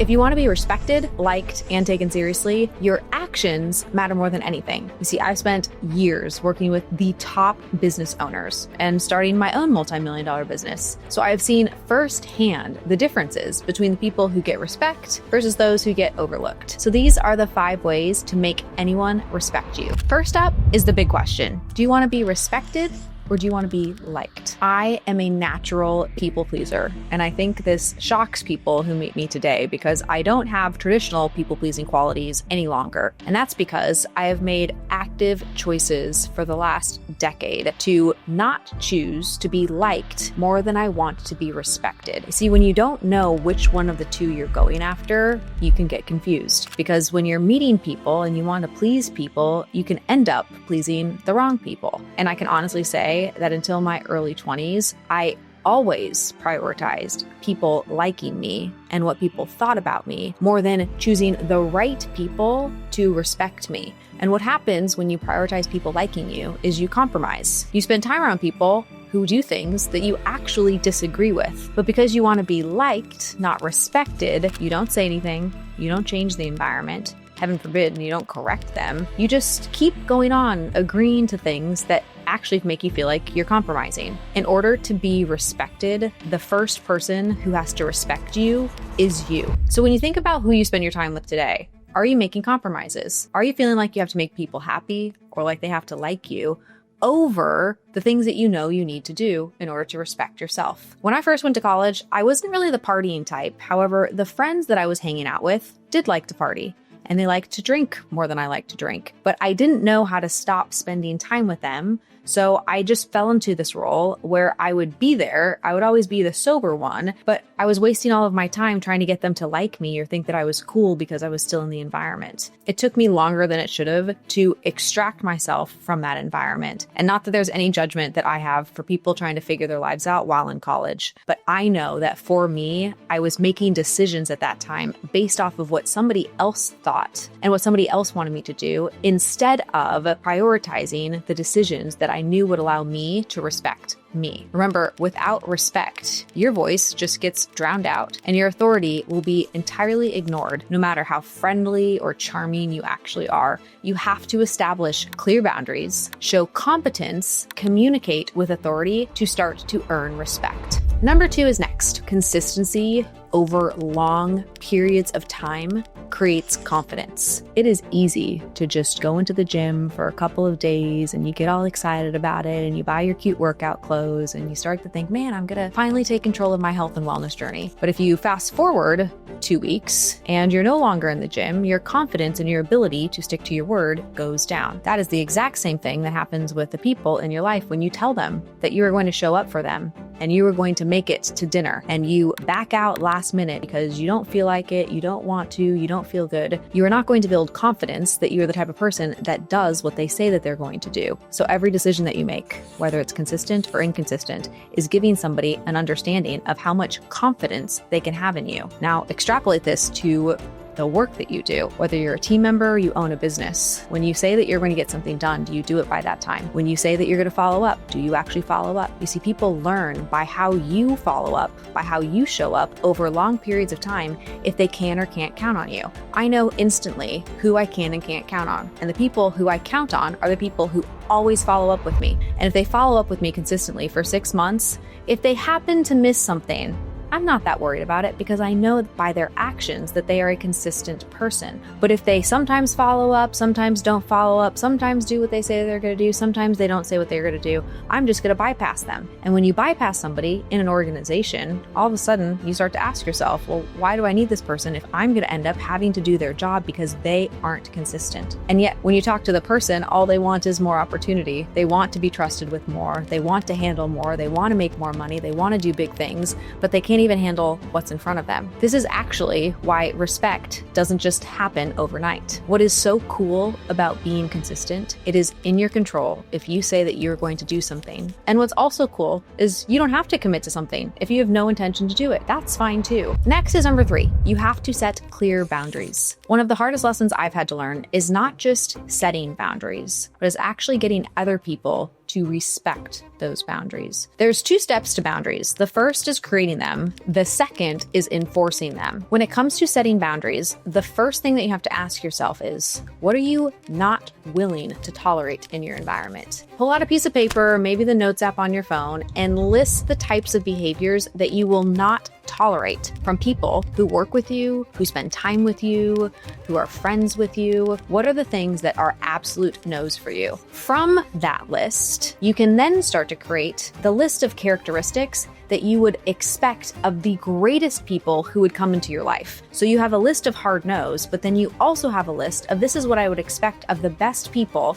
If you want to be respected, liked, and taken seriously, your actions matter more than anything. You see, I've spent years working with the top business owners and starting my own multi-million-dollar business. So I've seen firsthand the differences between the people who get respect versus those who get overlooked. So these are the 5 ways to make anyone respect you. First up is the big question. Do you want to be respected, or do you want to be liked? I am a natural people pleaser, and I think this shocks people who meet me today because I don't have traditional people pleasing qualities any longer. And that's because I have made active choices for the last decade to not choose to be liked more than I want to be respected. See, when you don't know which one of the two you're going after, you can get confused, because when you're meeting people and you want to please people, you can end up pleasing the wrong people. And I can honestly say that until my early 20s, I always prioritized people liking me and what people thought about me more than choosing the right people to respect me. And what happens when you prioritize people liking you is you compromise. You spend time around people who do things that you actually disagree with. But because you want to be liked, not respected, you don't say anything, you don't change the environment, heaven forbid, and you don't correct them. You just keep going on agreeing to things that actually make you feel like you're compromising. In order to be respected, the first person who has to respect you is you. So when you think about who you spend your time with today, are you making compromises? Are you feeling like you have to make people happy or like they have to like you over the things that you know you need to do in order to respect yourself? When I first went to college, I wasn't really the partying type. However, the friends that I was hanging out with did like to party, and they liked to drink more than I like to drink. But I didn't know how to stop spending time with them. So I just fell into this role where I would be there. I would always be the sober one, but I was wasting all of my time trying to get them to like me or think that I was cool because I was still in the environment. It took me longer than it should have to extract myself from that environment. And not that there's any judgment that I have for people trying to figure their lives out while in college, but I know that for me, I was making decisions at that time based off of what somebody else thought and what somebody else wanted me to do, instead of prioritizing the decisions that I knew would allow me to respect me. Remember, without respect, your voice just gets drowned out and your authority will be entirely ignored, no matter how friendly or charming you actually are. You have to establish clear boundaries, show competence, communicate with authority to start to earn respect. Number 2 is next. Consistency over long periods of time creates confidence. It is easy to just go into the gym for a couple of days and you get all excited about it and you buy your cute workout clothes and you start to think, man, I'm gonna finally take control of my health and wellness journey. But if you fast forward 2 weeks and you're no longer in the gym, your confidence and your ability to stick to your word goes down. That is the exact same thing that happens with the people in your life when you tell them that you are going to show up for them and you are going to make it to dinner and you back out last minute because you don't feel like it, you don't want to, you don't feel good. You are not going to build confidence that you're the type of person that does what they say that they're going to do. So every decision that you make, whether it's consistent or inconsistent, is giving somebody an understanding of how much confidence they can have in you. Now, extrapolate this to the work that you do. Whether you're a team member or you own a business, when you say that you're going to get something done, do you do it by that time? When you say that you're going to follow up, do you actually follow up? You see, people learn by how you follow up, by how you show up over long periods of time if they can or can't count on you. I know instantly who I can and can't count on. And the people who I count on are the people who always follow up with me. And if they follow up with me consistently for 6 months, if they happen to miss something, I'm not that worried about it because I know by their actions that they are a consistent person. But if they sometimes follow up, sometimes don't follow up, sometimes do what they say they're going to do, sometimes they don't say what they're going to do, I'm just going to bypass them. And when you bypass somebody in an organization, all of a sudden you start to ask yourself, well, why do I need this person if I'm going to end up having to do their job because they aren't consistent? And yet when you talk to the person, all they want is more opportunity. They want to be trusted with more. They want to handle more. They want to make more money. They want to do big things, but they can't even handle what's in front of them. This is actually why respect doesn't just happen overnight. What is so cool about being consistent, it is in your control if you say that you're going to do something. And what's also cool is you don't have to commit to something if you have no intention to do it. That's fine too. Next is number 3. You have to set clear boundaries. One of the hardest lessons I've had to learn is not just setting boundaries, but is actually getting other people to respect those boundaries. There's 2 steps to boundaries. The first is creating them. The second is enforcing them. When it comes to setting boundaries, the first thing that you have to ask yourself is, what are you not willing to tolerate in your environment? Pull out a piece of paper, maybe the notes app on your phone, and list the types of behaviors that you will not tolerate from people who work with you, who spend time with you, who are friends with you. What are the things that are absolute no's for you? From that list, you can then start to create the list of characteristics that you would expect of the greatest people who would come into your life. So you have a list of hard no's, but then you also have a list of this is what I would expect of the best people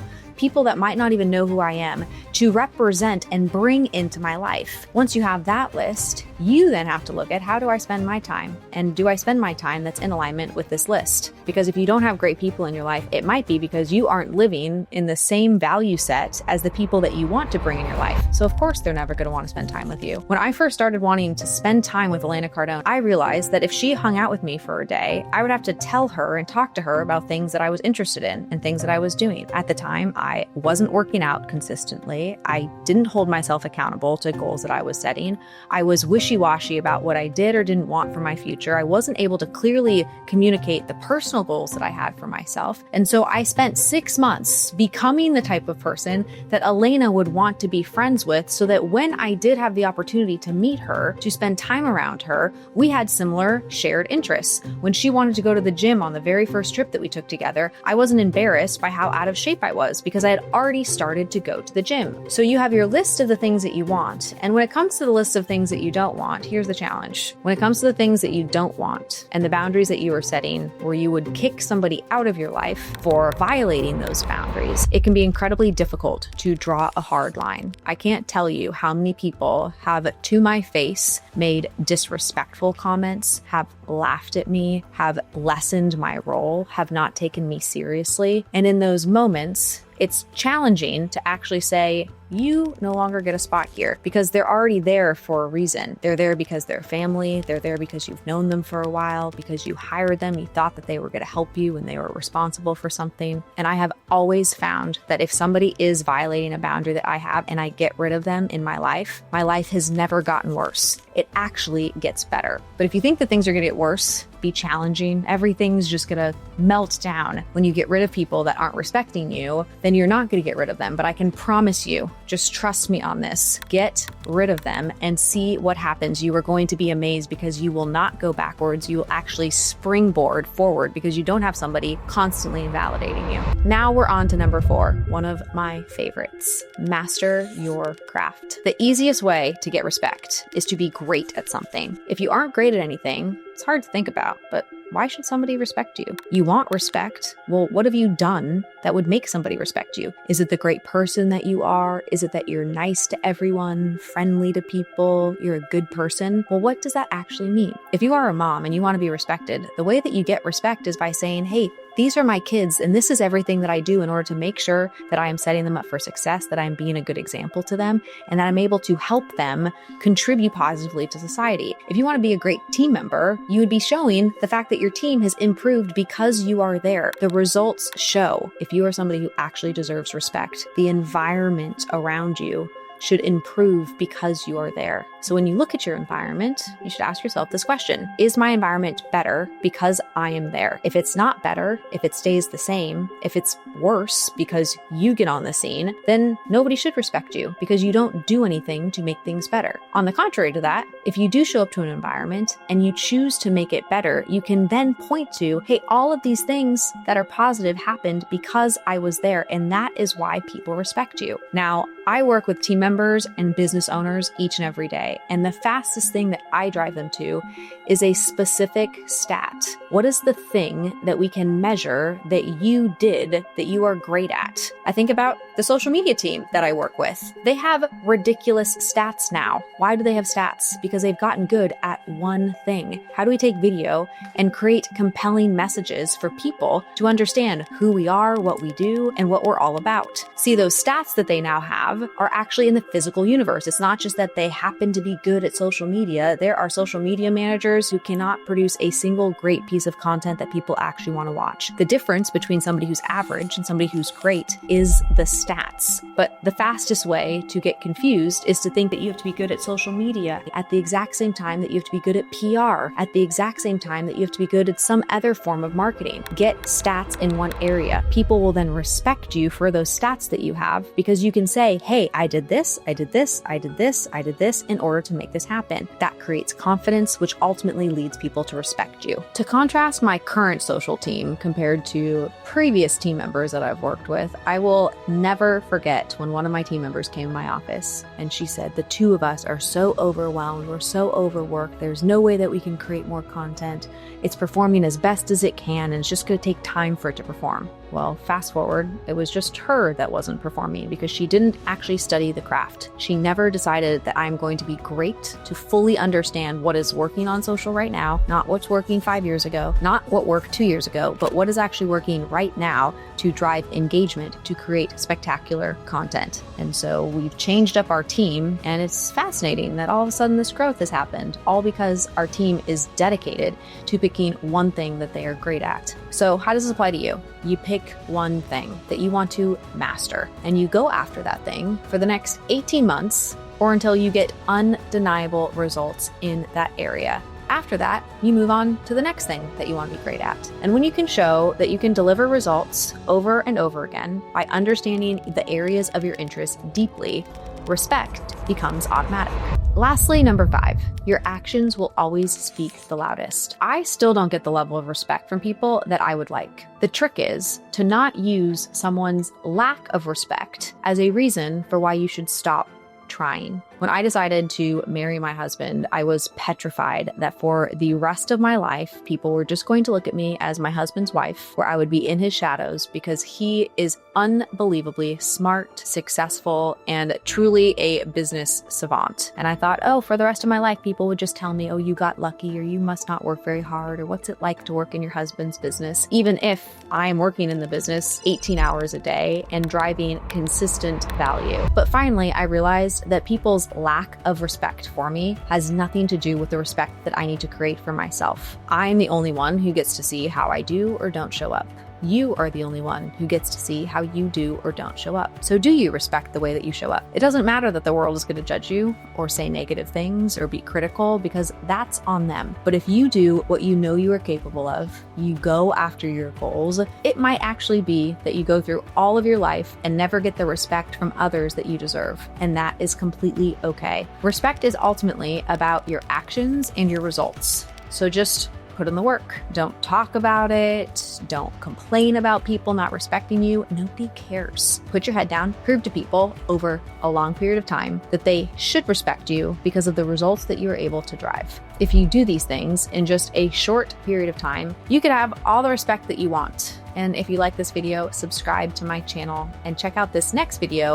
that might not even know who I am, to represent and bring into my life. Once you have that list, you then have to look at how do I spend my time? And do I spend my time that's in alignment with this list? Because if you don't have great people in your life, it might be because you aren't living in the same value set as the people that you want to bring in your life. So of course, they're never going to want to spend time with you. When I first started wanting to spend time with Elena Cardone, I realized that if she hung out with me for a day, I would have to tell her and talk to her about things that I was interested in and things that I was doing. At the time, I wasn't working out consistently. I didn't hold myself accountable to goals that I was setting. I was wishy-washy about what I did or didn't want for my future. I wasn't able to clearly communicate the personal goals that I had for myself. And so I spent 6 months becoming the type of person that Elena would want to be friends with, so that when I did have the opportunity to meet her, to spend time around her, we had similar shared interests. When she wanted to go to the gym on the very first trip that we took together, I wasn't embarrassed by how out of shape I was because I had already started to go to the gym. So you have your list of the things that you want. And when it comes to the list of things that you don't want, here's the challenge. When it comes to the things that you don't want and the boundaries that you are setting where you would kick somebody out of your life for violating those boundaries, it can be incredibly difficult to draw a hard line. I can't tell you how many people have to my face made disrespectful comments, have laughed at me, have lessened my role, have not taken me seriously. And in those moments, it's challenging to actually say, you no longer get a spot here, because they're already there for a reason. They're there because they're family. They're there because you've known them for a while, because you hired them. You thought that they were going to help you and they were responsible for something. And I have always found that if somebody is violating a boundary that I have and I get rid of them in my life has never gotten worse. It actually gets better. But if you think that things are going to get worse, be challenging, everything's just going to melt down when you get rid of people that aren't respecting you, then you're not going to get rid of them. But I can promise you, just trust me on this, get rid of them and see what happens. You are going to be amazed, because you will not go backwards. You will actually springboard forward because you don't have somebody constantly invalidating you. Now we're on to number 4, one of my favorites. Master your craft. The easiest way to get respect is to be great at something. If you aren't great at anything, it's hard to think about, but why should somebody respect you? You want respect. Well, what have you done that would make somebody respect you? Is it the great person that you are? Is it that you're nice to everyone, friendly to people, you're a good person? Well, what does that actually mean? If you are a mom and you want to be respected, the way that you get respect is by saying, hey, these are my kids, and this is everything that I do in order to make sure that I am setting them up for success, that I'm being a good example to them, and that I'm able to help them contribute positively to society. If you want to be a great team member, you would be showing the fact that your team has improved because you are there. The results show if you are somebody who actually deserves respect. The environment around you should improve because you are there. So when you look at your environment, you should ask yourself this question: is my environment better because I am there? If it's not better, if it stays the same, if it's worse because you get on the scene, then nobody should respect you because you don't do anything to make things better. On the contrary to that, if you do show up to an environment and you choose to make it better, you can then point to, hey, all of these things that are positive happened because I was there, and that is why people respect you. Now, I work with team members and business owners each and every day, and the fastest thing that I drive them to is a specific stat. What is the thing that we can measure that you did that you are great at? I think about the social media team that I work with. They have ridiculous stats now. Why do they have stats? Because they've gotten good at one thing. How do we take video and create compelling messages for people to understand who we are, what we do, and what we're all about? See, those stats that they now have are actually in the physical universe. It's not just that they happen to be good at social media. There are social media managers who cannot produce a single great piece piece of content that people actually want to watch. The difference between somebody who's average and somebody who's great is the stats. But the fastest way to get confused is to think that you have to be good at social media at the exact same time that you have to be good at PR, at the exact same time that you have to be good at some other form of marketing. Get stats in one area. People will then respect you for those stats that you have because you can say, hey, I did this, I did this, I did this, I did this in order to make this happen. That creates confidence, which ultimately leads people to respect you. To contrast my current social team compared to previous team members that I've worked with, I will never forget when one of my team members came in my office and she said, the two of us are so overwhelmed, we're so overworked, there's no way that we can create more content. It's performing as best as it can and it's just going to take time for it to perform. Well, fast forward, it was just her that wasn't performing because she didn't actually study the craft. She never decided that I'm going to be great to fully understand what is working on social right now, not what's working 5 years ago, not what worked 2 years ago, but what is actually working right now to drive engagement, to create spectacular content. And so we've changed up our team, and it's fascinating that all of a sudden this growth has happened, all because our team is dedicated to picking one thing that they are great at. So how does this apply to you? You pick one thing that you want to master, and you go after that thing for the next 18 months or until you get undeniable results in that area. After that, you move on to the next thing that you want to be great at. And when you can show that you can deliver results over and over again by understanding the areas of your interest deeply, respect becomes automatic. Lastly, number 5, your actions will always speak the loudest. I still don't get the level of respect from people that I would like. The trick is to not use someone's lack of respect as a reason for why you should stop trying. When I decided to marry my husband, I was petrified that for the rest of my life, people were just going to look at me as my husband's wife, where I would be in his shadows because he is unbelievably smart, successful, and truly a business savant. And I thought, oh, for the rest of my life, people would just tell me, oh, you got lucky, or you must not work very hard, or what's it like to work in your husband's business? Even if I am working in the business 18 hours a day and driving consistent value. But finally, I realized that people's lack of respect for me has nothing to do with the respect that I need to create for myself. I'm the only one who gets to see how I do or don't show up. You are the only one who gets to see how you do or don't show up. So do you respect the way that you show up? It doesn't matter that the world is going to judge you or say negative things or be critical, because that's on them. But if you do what you know you are capable of, you go after your goals, it might actually be that you go through all of your life and never get the respect from others that you deserve. And that is completely okay. Respect is ultimately about your actions and your results. So just put in the work. Don't talk about it. Don't complain about people not respecting you. Nobody cares. Put your head down. Prove to people over a long period of time that they should respect you because of the results that you are able to drive. If you do these things in just a short period of time, you could have all the respect that you want. And if you like this video, subscribe to my channel and check out this next video